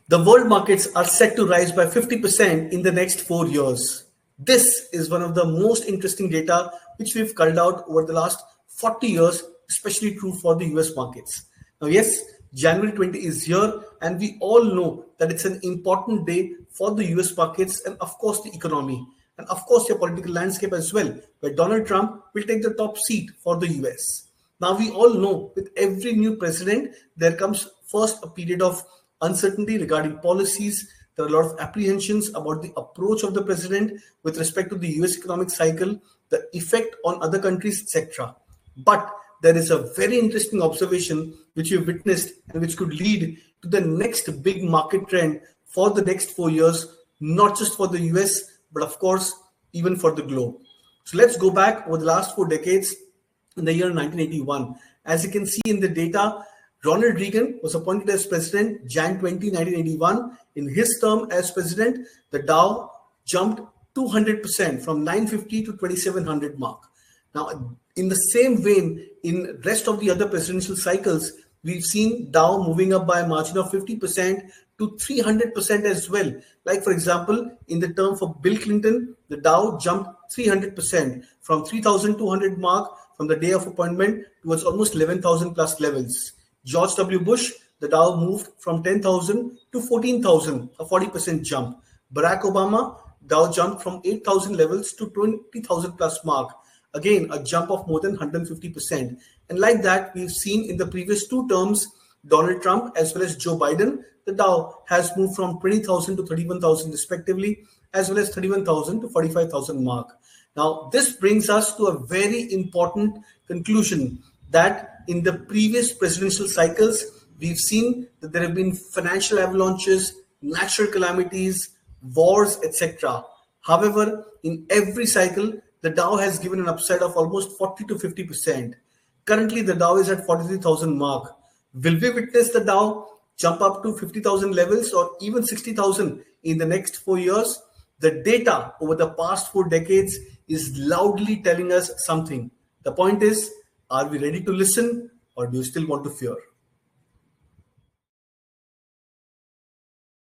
The world markets are set to rise by 50% in the next 4 years. This is one of the most interesting data which we've culled out over the last 40 years, especially true for the US markets. Now, yes, January 20 is here, and we all know that it's an important day for the US markets and, of course, the economy, and, of course, your political landscape as well, where Donald Trump will take the top seat for the US. Now, we all know with every new president, there comes first a period of uncertainty regarding policies. There are a lot of apprehensions about the approach of the president with respect to the US economic cycle, the effect on other countries, etc. But there is a very interesting observation which you've witnessed and which could lead to the next big market trend for the next 4 years, not just for the US, but of course, even for the globe. So let's go back over the last 4 decades in the year 1981. As you can see in the data, Ronald Reagan was appointed as president Jan 20, 1981. In his term as president, the Dow jumped 200% from 950 to 2700 mark. Now, in the same vein, in rest of the other presidential cycles, we've seen Dow moving up by a margin of 50% to 300% as well. Like, for example, in the term for Bill Clinton, the Dow jumped 300% from 3,200 mark from the day of appointment towards almost 11,000 plus levels. George W. Bush, the Dow moved from 10,000 to 14,000, a 40% jump. Barack Obama, Dow jumped from 8,000 levels to 20,000 plus mark. Again, a jump of more than 150%. And like that, we've seen in the previous two terms, Donald Trump as well as Joe Biden, the Dow has moved from 20,000 to 31,000 respectively, as well as 31,000 to 45,000 mark. Now, this brings us to a very important conclusion that in the previous presidential cycles, we've seen that there have been financial avalanches, natural calamities, wars, etc. However, in every cycle, the Dow has given an upside of almost 40 to 50%. Currently, the Dow is at 43,000 mark. Will we witness the Dow jump up to 50,000 levels or even 60,000 in the next 4 years? The data over the past 4 decades is loudly telling us something. The point is, are we ready to listen, or do you still want to fear?